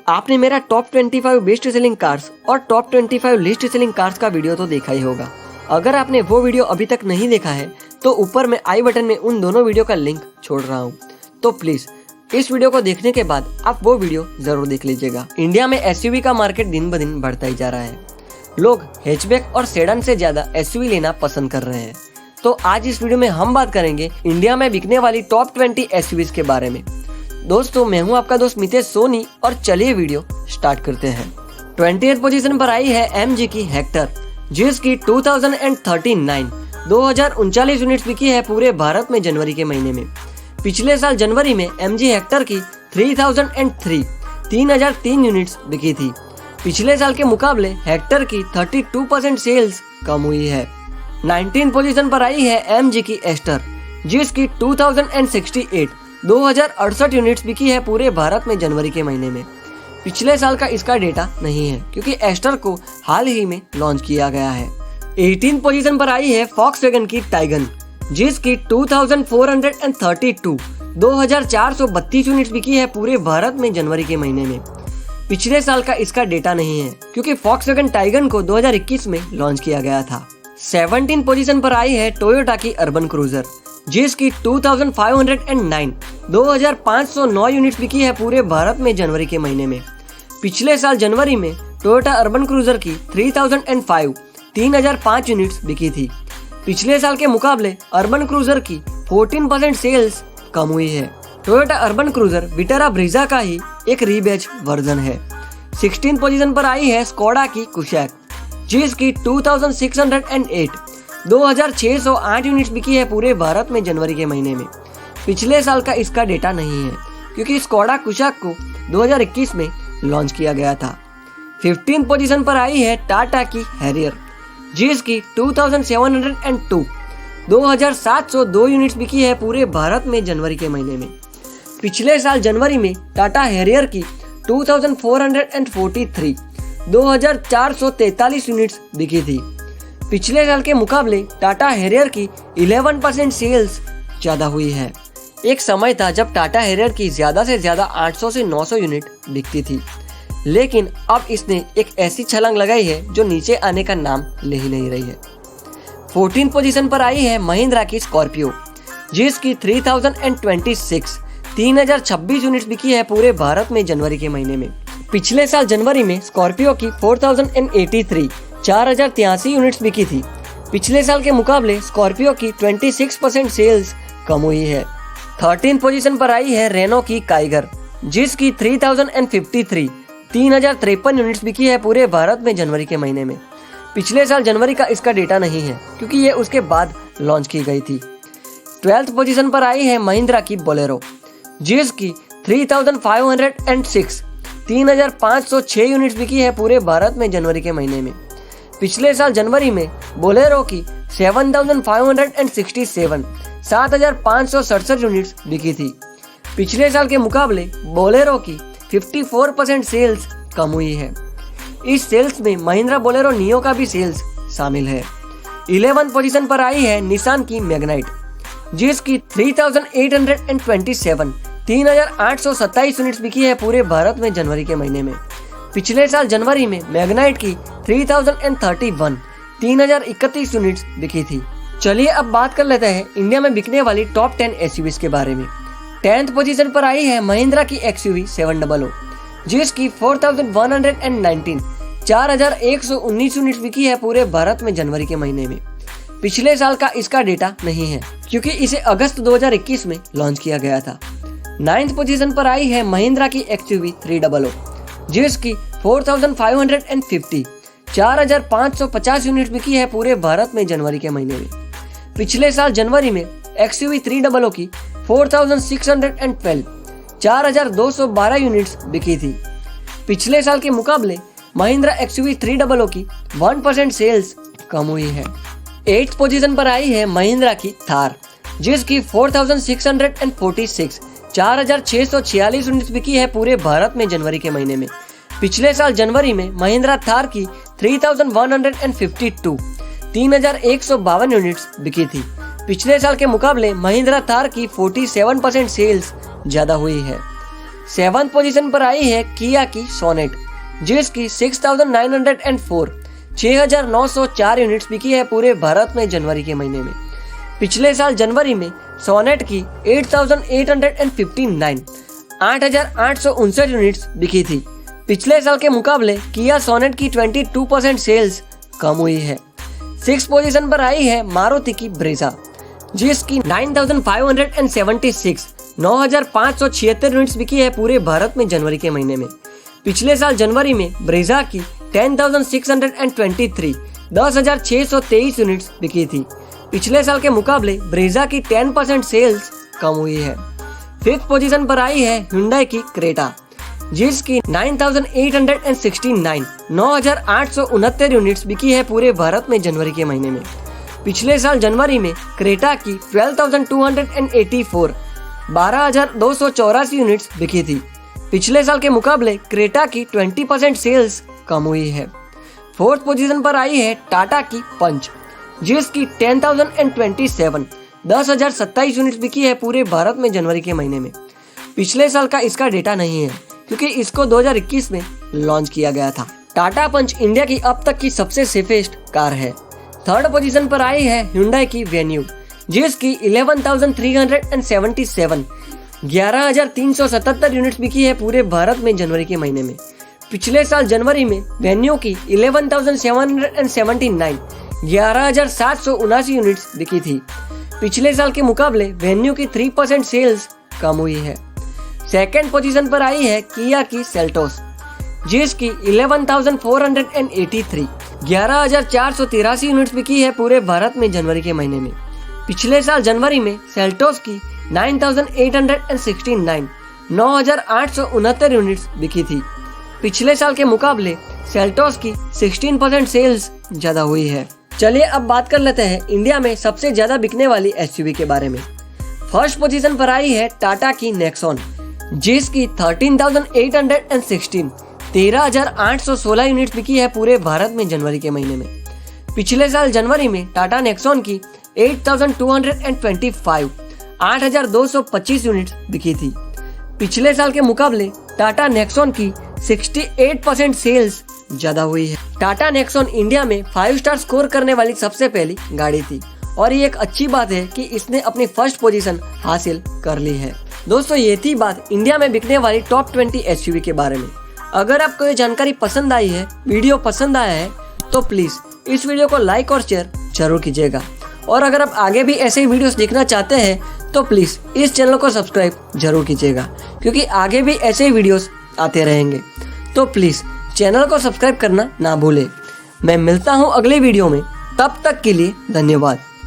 आपने मेरा top 25 best selling cars और टॉप 25 लिस्ट सेलिंग कार्स का वीडियो तो देखा ही होगा। अगर आपने वो वीडियो अभी तक नहीं देखा है तो ऊपर मैं आई बटन में उन दोनों वीडियो का लिंक छोड़ रहा हूँ, तो प्लीज इस वीडियो को देखने के बाद आप वो वीडियो जरूर देख लीजिएगा। इंडिया में एसयूवी का मार्केट दिन ब दिन बढ़ता ही जा रहा है। लोग हैचबैक और सेडान से ज्यादा एसयूवी लेना पसंद कर रहे हैं। तो आज इस वीडियो में हम बात करेंगे इंडिया में बिकने वाली टॉप 20 एसयूवीज के बारे में। दोस्तों, मैं हूं आपका दोस्त मितेश सोनी और चलिए वीडियो स्टार्ट करते हैं। 20th पोजीशन पर आई है एमजी की हेक्टर, जिसकी 2039 यूनिट्स बिकी है पूरे भारत में जनवरी के महीने में। पिछले साल जनवरी में एमजी हेक्टर की 3003 यूनिट्स बिकी थी। पिछले साल के मुकाबले हेक्टर की 32% सेल्स कम हुई है। 19th पोजीशन पर आई है एमजी की एस्टर, जिसकी 2068 यूनिट्स बिकी है पूरे भारत में जनवरी के महीने में। पिछले साल का इसका डेटा नहीं है क्योंकि एस्टर को हाल ही में लॉन्च किया गया है। 18th पोजीशन पर आई है फॉक्सवैगन की टाइगन, जिसकी 2432 यूनिट्स बिकी है पूरे भारत में जनवरी के महीने में। पिछले साल का इसका डेटा नहीं है क्योंकि फॉक्सवैगन टाइगन को 2021 में लॉन्च किया गया था। 17th पोजीशन पर आई है टोयोटा की अर्बन क्रूजर, जिसकी 2509 यूनिट्स बिकी है पूरे भारत में जनवरी के महीने में। पिछले साल जनवरी में टोयोटा अर्बन क्रूजर की 3005 यूनिट्स बिकी थी। पिछले साल के मुकाबले अर्बन क्रूजर की 14% सेल्स कम हुई है। Toyota urban cruiser Vitara Brezza का ही एक रीबैच वर्जन है। 16th पोजीशन पर आई है स्कोडा की कुशैक, जिसकी 2608 यूनिट्स बिकी है पूरे भारत में जनवरी के महीने में। पिछले साल का इसका डेटा नहीं है क्योंकि स्कोडा कुशैक को 2021 में लॉन्च किया गया था। 15th पोजीशन पर आई है टाटा की हैरियर, जिसकी 2702 यूनिट्स बिकी है पूरे भारत में जनवरी के महीने में। पिछले साल जनवरी में टाटा हैरियर की 2443 यूनिट्स बिकी थी। पिछले साल के मुकाबले टाटा हैरियर की 11% सेल्स ज्यादा हुई है। एक समय था जब टाटा हैरियर की ज्यादा से ज्यादा 800 से 900 यूनिट बिकती थी, लेकिन अब इसने एक ऐसी छलांग लगाई है जो नीचे आने का नाम ले ही नहीं रही है। 14th पोजीशन पर आई है महिंद्रा की स्कॉर्पियो, जिसकी 3026 यूनिट्स बिकी है पूरे भारत में जनवरी के महीने में। पिछले साल जनवरी में स्कॉर्पियो की 4083 यूनिट्स बिकी थी। पिछले साल के मुकाबले स्कॉर्पियो की 26% सेल्स कम हुई है। 13th पोजीशन पर आई है रेनो की काइगर, जिसकी 3053 यूनिट्स बिकी है पूरे भारत में जनवरी के महीने में। पिछले साल जनवरी का इसका डेटा नहीं है क्योंकि ये उसके बाद लॉन्च की गई थी। 12th पोजीशन पर आई है महिंद्रा की बोलेरो, जिसकी 3506 यूनिट्स बिकी है पूरे भारत में जनवरी के महीने में। पिछले साल जनवरी में बोलेरो की 7567 यूनिट्स बिकी थी। पिछले साल के मुकाबले बोलेरो की 54% सेल्स कम हुई है। इस सेल्स में महिंद्रा बोलेरो नियो का भी सेल्स शामिल है। 11th पोजीशन पर आई है निसान की मैग्नाइट, जिसकी 3827 यूनिट्स बिकी है पूरे भारत में जनवरी के महीने में। पिछले साल जनवरी में मैग्नाइट की 3031 यूनिट्स बिकी थी। चलिए अब बात कर लेते हैं इंडिया में बिकने वाली टॉप 10 एसयूवीज के बारे में। 10th पोजीशन पर आई है महिंद्रा की एक्सयूवी 700, जिसकी 4119 यूनिट्स बिकी है पूरे भारत में जनवरी के महीने में। पिछले साल का इसका डेटा नहीं है क्योंकि इसे अगस्त 2021 में लॉन्च किया गया था। 9th पोजीशन पर आई है महिंद्रा की एक्सयूवी 300, जिसकी 4550 यूनिट्स बिकी है पूरे भारत में जनवरी के महीने में। पिछले साल जनवरी में एक्सयूवी 300 की 4212 यूनिट्स बिकी थी। पिछले साल के मुकाबले महिंद्रा एक्सयूवी 300 की 1% सेल्स कम हुई है। 8th पोजीशन पर आई है महिंद्रा की थार, जिसकी 4646 यूनिट्स बिकी है पूरे भारत में जनवरी के महीने में। पिछले साल जनवरी में महिंद्रा थार की 3152 यूनिट्स बिकी थी। पिछले साल के मुकाबले महिंद्रा थार की 47% सेल्स ज्यादा हुई है। 7th पोजीशन पर आई है किया की सोनेट, जिसकी 6904 6904 यूनिट्स बिकी है पूरे भारत में जनवरी के महीने में। पिछले साल जनवरी में सोनेट की 8859 8859 यूनिट्स बिकी थी। पिछले साल के मुकाबले किया सोनेट की 22% सेल्स कम हुई है। 6th पोजीशन पर आई है मारुति की ब्रेजा, जिसकी 9576 9576 यूनिट्स बिकी है पूरे भारत में जनवरी के महीने में। पिछले साल जनवरी में ब्रेजा की 10623 10623 यूनिट्स बिकी थी। पिछले साल के मुकाबले ब्रेजा की 10% सेल्स कम हुई है। 5th पोजीशन पर आई है हुंडई की क्रेटा, जिसकी 9869 9869 यूनिट्स बिकी है पूरे भारत में जनवरी के महीने में। पिछले साल जनवरी में क्रेटा की 12284 12284 यूनिट्स बिकी थी। पिछले साल के मुकाबले क्रेटा की 20% सेल्स कम हुई है। 4th पोजीशन पर आई है टाटा की पंच, जिसकी 10027 10027 यूनिट्स बिकी है पूरे भारत में जनवरी के महीने में। पिछले साल का इसका डेटा नहीं है क्योंकि इसको 2021 में लॉन्च किया गया था। टाटा पंच इंडिया की अब तक की सबसे सेफेस्ट कार है। 3rd पोजीशन पर आई है हुंडई की वेन्यू, जिसकी 11377 11377 यूनिट्स बिकी है पूरे भारत में जनवरी के महीने में। पिछले साल जनवरी में वेन्यू की 11779 11779 यूनिट्स बिकी थी। पिछले साल के मुकाबले वेन्यू की 3% सेल्स कम हुई है। 2nd पोजीशन पर आई है किया की सेल्टोस, जिसकी 11483 11483 यूनिट्स बिकी है पूरे भारत में जनवरी के महीने में। पिछले साल जनवरी में सेल्टोस की 9869 9869 यूनिट्स बिकी थी। पिछले साल के मुकाबले सेल्टोस की 16% सेल्स ज्यादा हुई है। चलिए अब बात कर लेते हैं इंडिया में सबसे ज्यादा बिकने वाली एसयूवी के बारे में। 1st पोजीशन पर आई है टाटा की नेक्सॉन, जिसकी 13816 13816 यूनिट्स बिकी है पूरे भारत में जनवरी के महीने में। पिछले साल जनवरी में टाटा नेक्सॉन की 8225 8225 यूनिट्स बिकी थी। पिछले साल के मुकाबले टाटा नेक्सॉन की 68% सेल्स ज्यादा हुई है। टाटा नेक्सॉन इंडिया में 5 स्टार स्कोर करने वाली सबसे पहली गाड़ी थी और ये एक अच्छी बात है कि इसने अपनी 1st पोजीशन हासिल कर ली है। दोस्तों ये थी बात इंडिया में बिकने वाली टॉप 20 एसयूवी के बारे में। अगर आपको ये जानकारी पसंद आई है, वीडियो पसंद आया है, तो प्लीज इस वीडियो को लाइक और शेयर जरूर कीजिएगा। और अगर आप आगे भी ऐसे ही वीडियोस देखना चाहते हैं तो प्लीज इस चैनल को सब्सक्राइब जरूर कीजिएगा, क्योंकि आगे भी ऐसे ही वीडियोस आते रहेंगे। तो प्लीज चैनल को सब्सक्राइब करना ना भूले। मैं मिलता हूँ अगले वीडियो में, तब तक के लिए धन्यवाद।